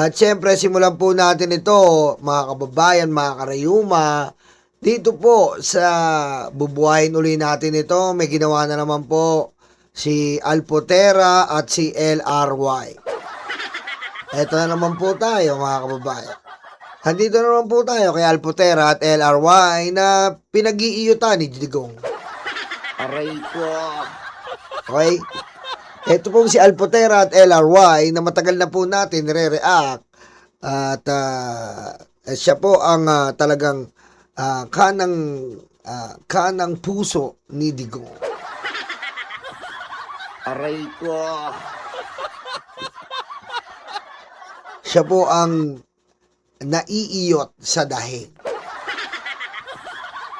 At syempre, simulan po natin ito, mga kababayan, mga karayuma. Dito po sa bubuhayin uli natin ito, may ginawa na naman po si Alpotera at si LRY. Ito na naman po tayo, mga kababayan. Andito na naman po tayo kay Alpotera at LRY na pinag-iiyutan ni Digong. Aray ko. Okay? Ito pong si Alpotera at LRY na matagal na po natin nire-react at siya po ang talagang kanang puso ni Digong. Aray ko. Siya po ang naiiyot sa dahig.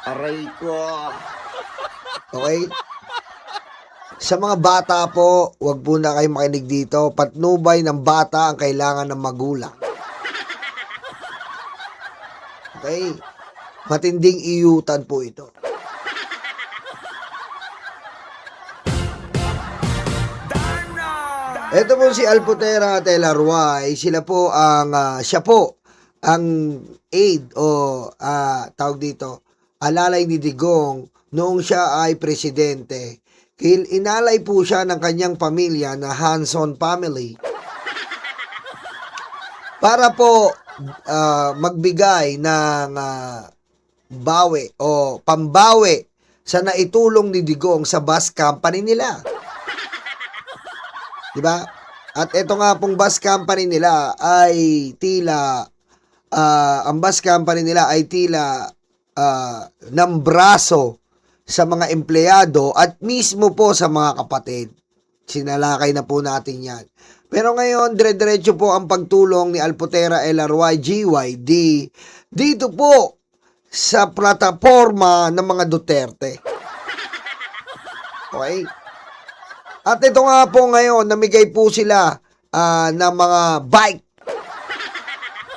Aray ko. Okay? Sa mga bata po, wag po na kayo makinig dito. Patnubay ng bata ang kailangan ng magulang. Okay? Matinding iyutan po ito. Ito po si Alpotera at LRY, siya po ang aide o tawag dito, alalay ni Digong noong siya ay presidente. Inalay po siya ng kanyang pamilya na Hanson family para po magbigay ng bawi o pambawi sa naitulong ni Digong sa bus company nila. Diba? At ito nga pong bus company nila ay tila ang bus company nila ay tila ng braso sa mga empleyado at mismo po sa mga kapatid. Sinalakay na po natin yan. Pero ngayon, dire-diretso po ang pagtulong ni Alpotera, LRY, GYD dito po sa plataforma ng mga Duterte. Okay? At ito nga po ngayon, namigay po sila ng mga bike.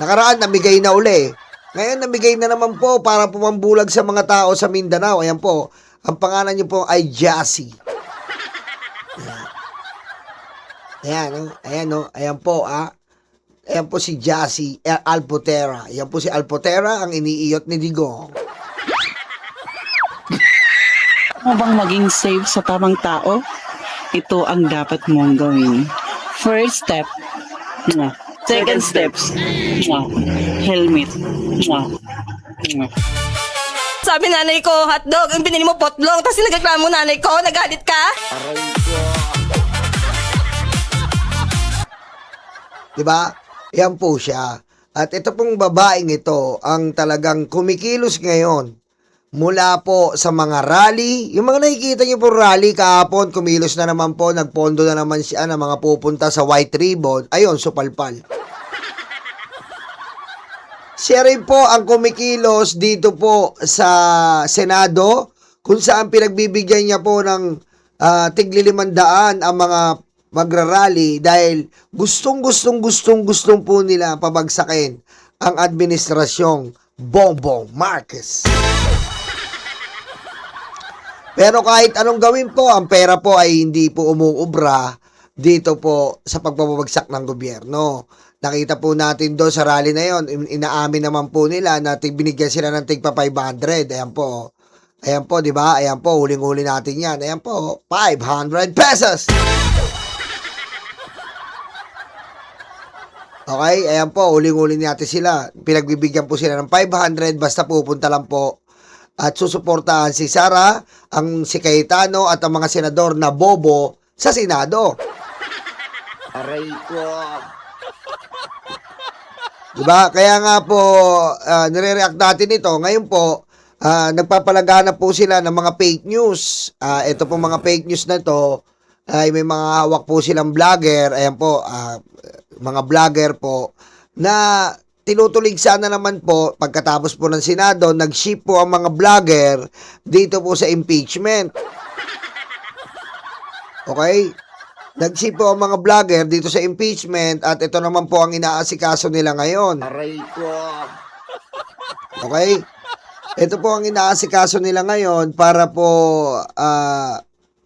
Nakaraan, namigay na uli. Ngayon, namigay na naman po para pumambulag sa mga tao sa Mindanao. Ayan po, ang pangalan niyo po ay Jassy. Ayan po, Ayan po si Jassy Alpotera. Ayan po si Alpotera, ang iniiyot ni Digong. Ano bang maging safe sa tamang tao? Ito ang dapat mong gawin. First step, second steps, helmet. Sabi nanay ko, hotdog, ang binili mo potlong, tapos nagreklamo nanay ko, nagalit ka? Aray ko. Diba? Yan po siya. At ito pong babaeng ito ang talagang kumikilos ngayon mula po sa mga rally. Yung mga nakikita niyo po rally kahapon, kumilos na naman po, nagpondo na naman siya ng mga pupunta sa White Ribbon. Ayun, supalpal. Siya rin po ang kumikilos dito po sa Senado, kung saan pinagbibigyan niya po ng tigli-500 ang mga magrarally dahil gustong po nila pabagsakin ang administrasyong Bongbong Marcos. Pero kahit anong gawin po, ang pera po ay hindi po umuubra dito po sa pagpapabagsak ng gobyerno. Nakita po natin doon sa rally na yon, inaamin naman po nila na binigyan sila ng tigpa 500. Ayan po. Ayan po, di ba? Ayan po, huling-huli natin yan. Ayan po, 500 pesos! Okay, ayan po, huling-huli natin sila. Pinagbibigyan po sila ng 500, basta pupunta lang po at susuportahan si Sara, si Cayetano at ang mga senador na bobo sa Senado. Aray ko. Diba? Kaya nga po, nire-react natin ito. Ngayon po, nagpapalagana po sila ng mga fake news. Ito po mga fake news na ito, ay may mga hawak po silang vlogger. Ayan po, mga vlogger po, na tinutulig sana naman po, pagkatapos po ng Senado, nag-ship po ang mga vlogger dito po sa impeachment. Okay? Nag-ship po ang mga vlogger dito sa impeachment at ito naman po ang inaasikaso nila ngayon. Aray ko. Okay? Ito po ang inaasikaso nila ngayon para po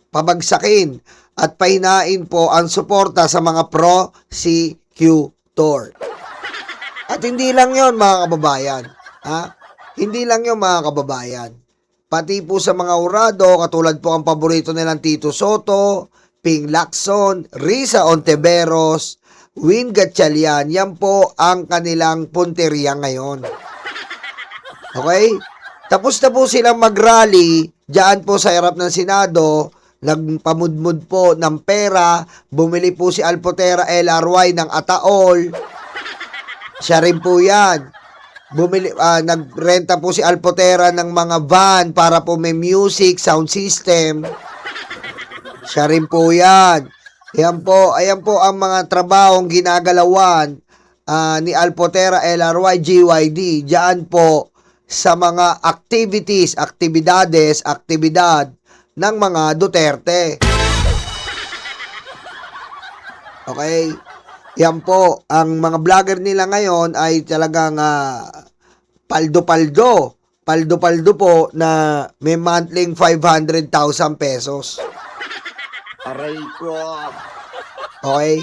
pabagsakin at pahinain po ang suporta sa mga pro-CQ tour. At hindi lang yon mga kababayan. Ha? Hindi lang yon mga kababayan. Pati po sa mga urado, katulad po ang paborito nilang Tito Soto, Ping Lacson, Risa Ontiveros, Win Gatchalian, yan po ang kanilang punteriya ngayon. Okay? Tapos na po silang mag-rally, dyan po sa harap ng Senado, nagpamudmud po ng pera, bumili po si Alpotera LRY ng ataol, siya rin po yan. Nagrenta po si Alpotera ng mga van para po may music, sound system. Siya rin po yan. Ayan po ang mga trabahong ginagalawan ni Alpotera LRY GYD. Diyan po sa mga aktibidad ng mga Duterte. Okay? Yan po, ang mga vlogger nila ngayon ay talagang paldo-paldo po na may monthly 500,000 pesos. Aray ko. Okay?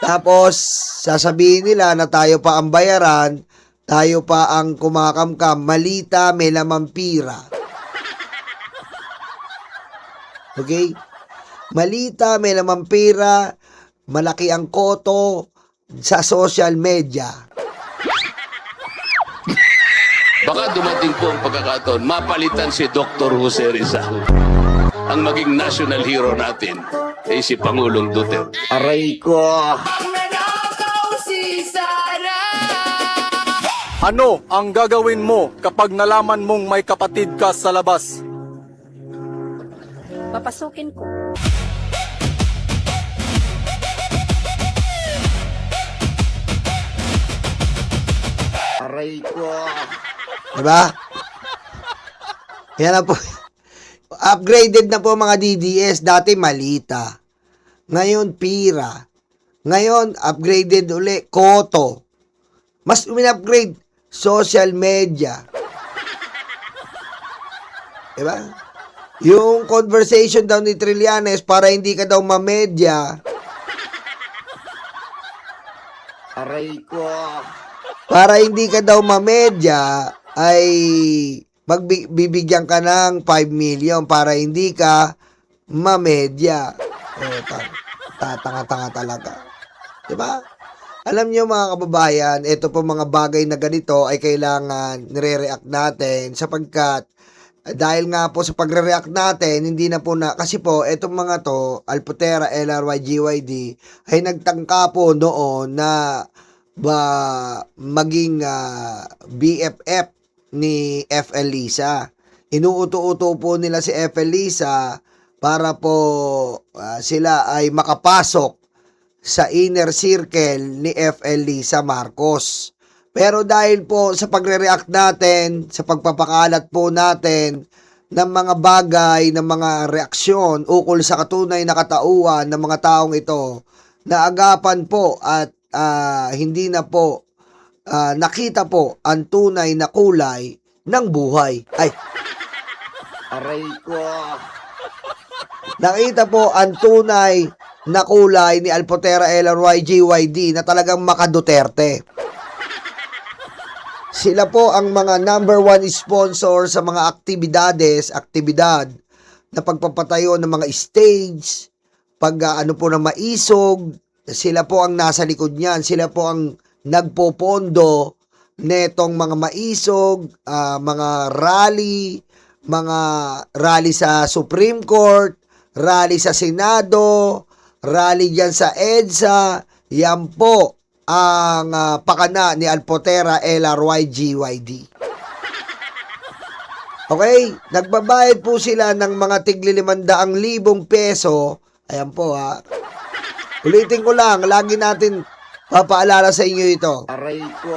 Tapos, sasabihin nila na tayo pa ang bayaran, tayo pa ang kumakamkam, malita may lamang pira. Okay? Malita may lamang pira, malaki ang koto sa social media. Baka dumating po ang pagkakataon, mapalitan si Dr. Jose Rizal. Ang maging national hero natin ay si Pangulong Duterte. Aray ko. Ano ang gagawin mo kapag nalaman mong may kapatid ka sa labas? Papasukin ko. Aray ko. Diba? Yan na po. Upgraded na po mga DDS. Dati malita. Ngayon pira. Ngayon upgraded uli koto. Mas upgrade social media. Diba? Yung conversation daw ni Trillanes para hindi ka daw mamedya. Aray ko. Para hindi ka daw mamedya ay bibigyan ka ng 5 million para hindi ka mamedya. Tatanga-tanga talaga. Diba? Alam nyo mga kababayan, ito po mga bagay na ganito ay kailangan nire-react natin sapagkat dahil nga po sa pagre-react natin, hindi na po na, kasi po, itong mga to, Alpotera, LRY, GYD, ay nagtangka po noon na maging BFF ni FL Lisa. Inuuto-uto po nila si FL Lisa para po sila ay makapasok sa inner circle ni FL Lisa Marcos. Pero dahil po sa pagre-react natin, sa pagpapakalat po natin ng mga bagay, ng mga reaksyon ukol sa katunay na katauhan ng mga taong ito, naagapan po at hindi na po nakita po ang tunay na kulay ng buhay. Ay, Aray ko. nakita po ang tunay na kulay ni Alpotera LRY GYD na talagang maka-Duterte. Sila po ang mga number 1 sponsor sa mga aktibidad na pagpapatayo ng mga stage, ano po ng maisog, sila po ang nasa likod niyan, sila po ang nagpopondo netong mga maisog, mga rally sa Supreme Court, rally sa Senado, rally dyan sa EDSA, yan po ang pakana ni Alpotera LRY GYD. Okay? Nagbabayad po sila ng mga tigli 500,000 peso. Ayan po Ulitin ko lang, lagi natin papaalala sa inyo ito. Aray ko.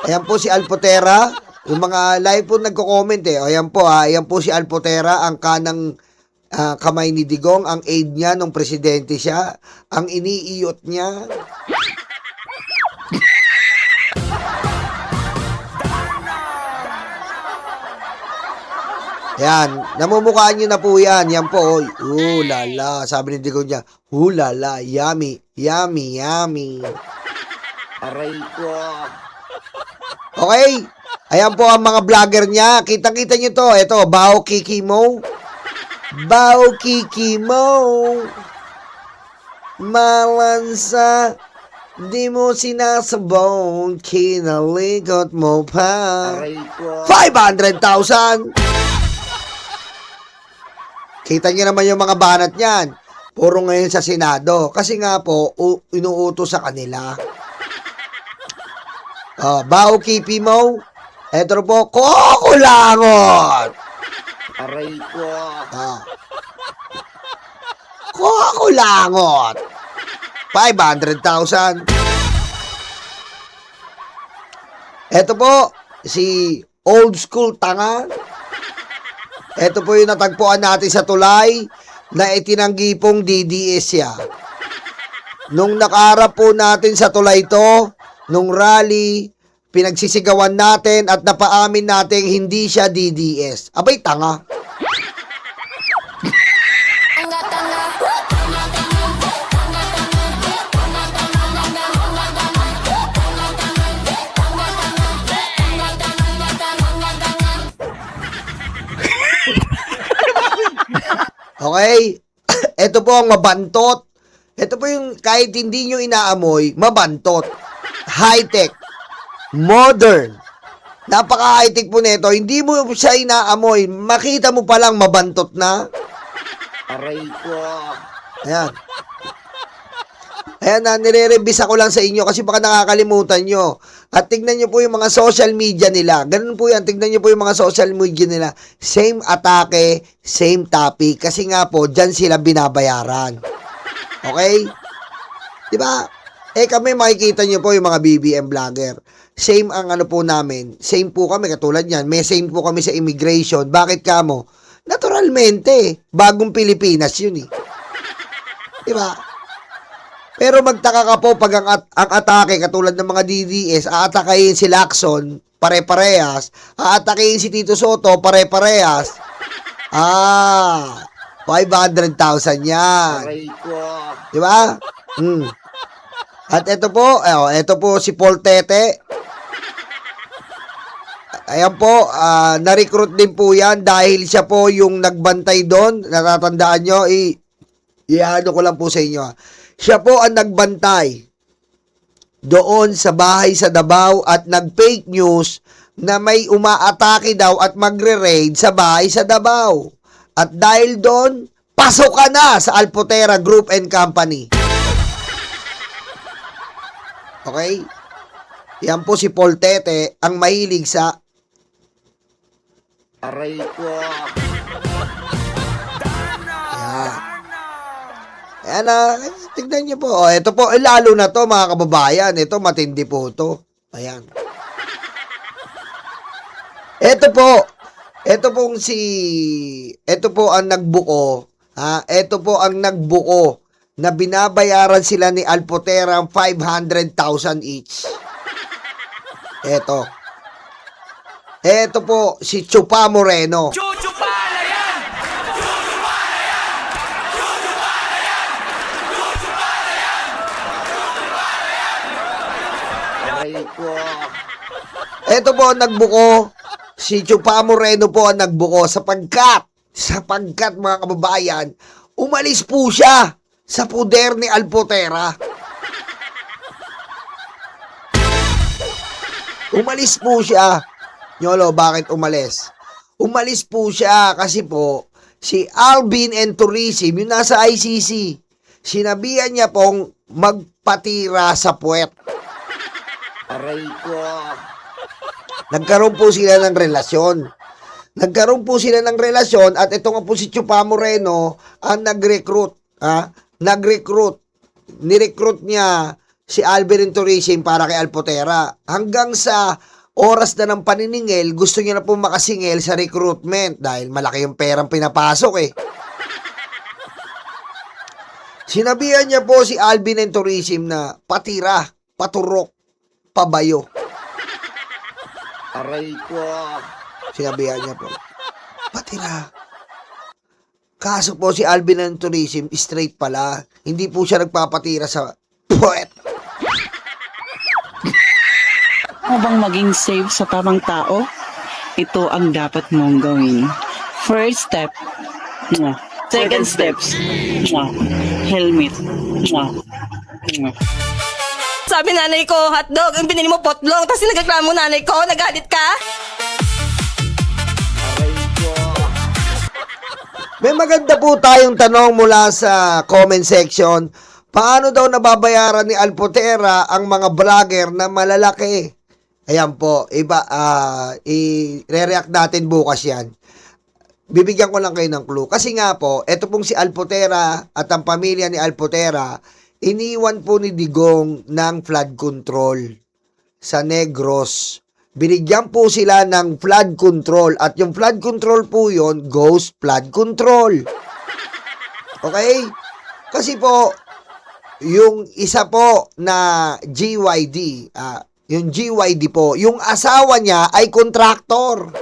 Ayan po si Alpotera. Yung mga live po nagko-comment Ayan po ayan po si Alpotera, ang kanang kamay ni Digong, ang aide niya nung presidente siya, ang iniiyot niya. Yan, namumukhaan nyo na po yan. Yan po, lala. Sabi ni Digong niya, lala, yummy, yummy, yummy. Aray ko. Okay? Ayan po ang mga vlogger niya. Kitang-kita nyo to. Ito, Bao Kikimo. Bao Kikimo. Malansa. Di mo sinasabon. Kinalikot mo pa. Aray ko. 500,000! Kita nyo naman yung mga banat niyan. Puro ngayon sa Senado. Kasi nga po, inuutos sa kanila. Bao Kikimo. Ito po, kukulangot! Aray ko. Kukulangot! 500,000. Ito po, si Old School Tanga. Ito po yung natagpuan natin sa tulay na itinanggi pong DDS siya. Nung nakaharap po natin sa tulay to, nung rally, pinagsisigawan natin at napaamin natin hindi siya DDS. Abay, tanga. Okay? Ito po ang mabantot. Ito po yung kahit hindi nyo inaamoy, mabantot. High-tech. Modern. Napaka-high-tech po nito. Hindi mo siya inaamoy. Makita mo palang mabantot na. Aray ko. Ayan. Ayan na, nire-revisa ko lang sa inyo kasi baka nakakalimutan nyo. At tignan nyo po yung mga social media nila. Ganun po yan. Tignan nyo po yung mga social media nila. Same atake, same topic. Kasi nga po, dyan sila binabayaran. Okay? Diba? Eh kami makikita nyo po yung mga BBM vlogger. Same ang ano po namin. Same po kami katulad yan. May same po kami sa immigration. Bakit kamo? Naturalmente. Bagong Pilipinas yun eh. Diba? Pero magtaka ka po pag ang atake katulad ng mga DDS, aatakayin si Lacson, pare-parehas. Aatakayin si Tito Soto, pare-parehas. 500,000 yan. Aray ko. Diba? At ito po si Paul Tete. Ayan po, na-recruit din po yan dahil siya po yung nagbantay doon. Natatandaan nyo, iano ko lang po sa inyo. Siya po ang nagbantay doon sa bahay sa Davao at nag-fake news na may umaatake daw at magre-raid sa bahay sa Davao. At dahil doon, pasok ka na sa Alpotera Group and Company. Okay? Yan po si Paul Tete, ang mahilig sa Aray ko. Ayan na, tignan niyo po. Ito po, lalo na to mga kababayan. Ito, matindi po to. Ayan. Ito po ang nagbuko. Ito po ang nagbuko na binabayaran sila ni Alpotera 500,000 each. Ito po, si Chupa Moreno. Aray ko. Ito po ang nagbuko. Si Chupa Moreno po ang nagbuko sapagkat mga kababayan, umalis po siya sa puder ni Alpotera. Umalis po siya. Nyolo, bakit umalis? Umalis po siya kasi po si Alvin and Tourism, yung nasa ICC, sinabihan niya pong magpatira sa puwet. Aray ko. Nagkaroon po sila ng relasyon. At ito nga po si Chupa Moreno ang nag-recruit. Nirecruit niya si Alvin and Tourism para kay Alpotera. Hanggang sa oras na ng paniningil, gusto niya na po makasingil sa recruitment dahil malaki yung perang pinapasok eh. Sinabihan niya po si Alvin and Tourism na patira, paturok, pabayo. Aray ko. Sinabihan niya po, patira. Kaso po si Alvin and Tourism, straight pala. Hindi po siya nagpapatira sa puwet. mo bang maging safe sa tamang tao? Ito ang dapat mong gawin. First step, second steps, helmet. Sabi nanay ko, hotdog, ang binili mo potlong, tapos nagreklamo nanay ko, nagalit ka? Aray ko. May maganda po tayong tanong mula sa comment section. Paano daw nababayaran ni Alpotera ang mga vlogger na malalaki? Ayan po, i-react natin bukas yan. Bibigyan ko lang kayo ng clue. Kasi nga po, eto pong si Alpotera at ang pamilya ni Alpotera, iniwan po ni Digong ng flood control sa Negros. Binigyan po sila ng flood control at yung flood control po yon, ghost flood control. Okay? Kasi po, yung isa po na GYD, yung GYD po, yung asawa niya ay kontraktor.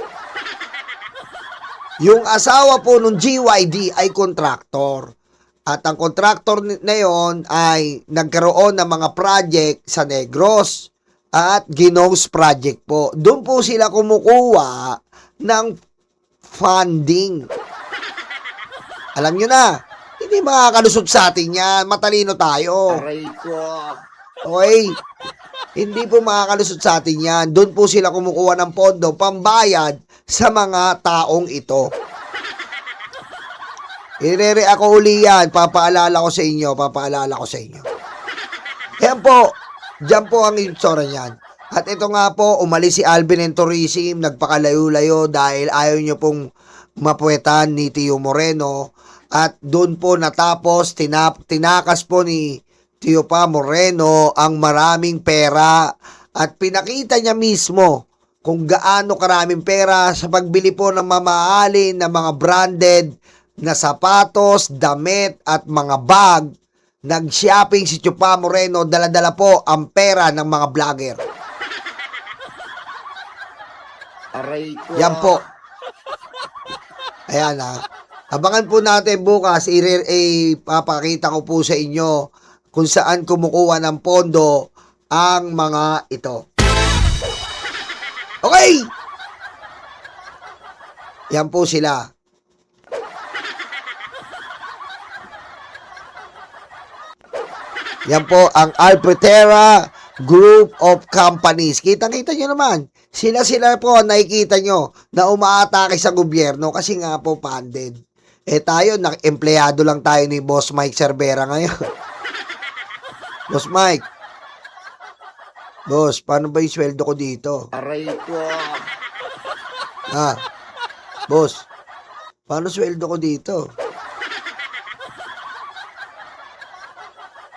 Yung asawa po ng GYD ay kontraktor. At ang kontraktor na yon ay nagkaroon ng mga project sa Negros at Ginong's project po. Doon po sila kumukuha ng funding. Alam nyo na, hindi makakalusot sa atin yan. Matalino tayo. Aray ko. Okay? Hindi po makakalusot sa atin yan. Doon po sila kumukuha ng pondo pambayad sa mga taong ito. Irere ako uli yan. Papaalala ko sa inyo. Yan po. Diyan po ang itsura niyan. At ito nga po, umalis si Alvin and Tourism. Nagpakalayo-layo dahil ayaw nyo pong mapuwetan ni Tio Moreno. At doon po natapos, tinakas po ni Tio Pa Moreno ang maraming pera. At pinakita niya mismo kung gaano karaming pera sa pagbili po ng mamahalin na mga branded na sapatos, damit at mga bag. Nag-shopping si Tio Pa Moreno, dala-dala po ang pera ng mga vlogger. Aray ko. Yan po. Ayan Abangan po natin bukas, papakita ko po sa inyo kung saan kumukuha ng pondo ang mga ito. Okay! Yan po sila. Yan po ang Alpotera Group of Companies. Kitang-kita nyo naman. Sila po nakikita nyo na umaatake sa gobyerno kasi nga po funded. Tayo, empleyado lang tayo ni Boss Mike Cervera ngayon. Boss Mike. Boss, paano ba yung sweldo ko dito? Aray ko. Boss, paano sweldo ko dito?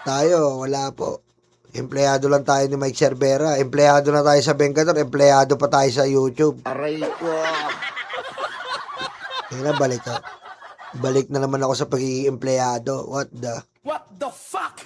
Tayo, wala po. Empleyado lang tayo ni Mike Cervera. Empleyado na tayo sa Bengador. Empleyado pa tayo sa YouTube. Aray ko. Kaya balik ka. Balik na naman ako sa pagiging empleyado. What the fuck?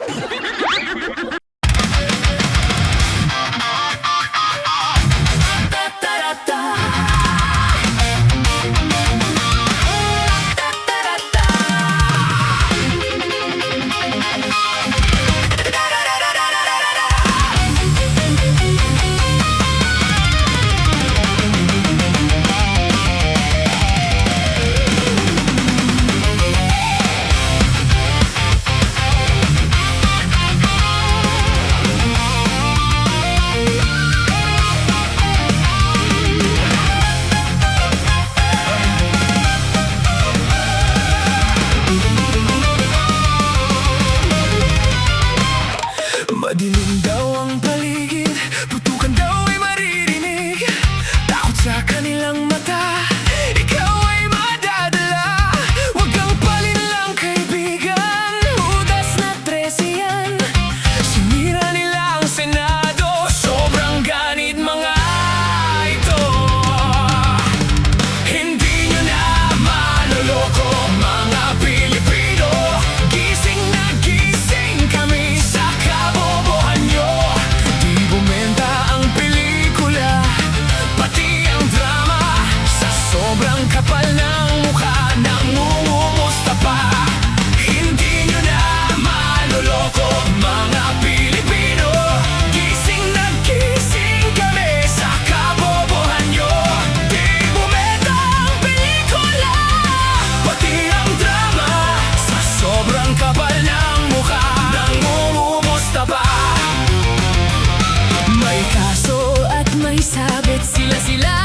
sabit sila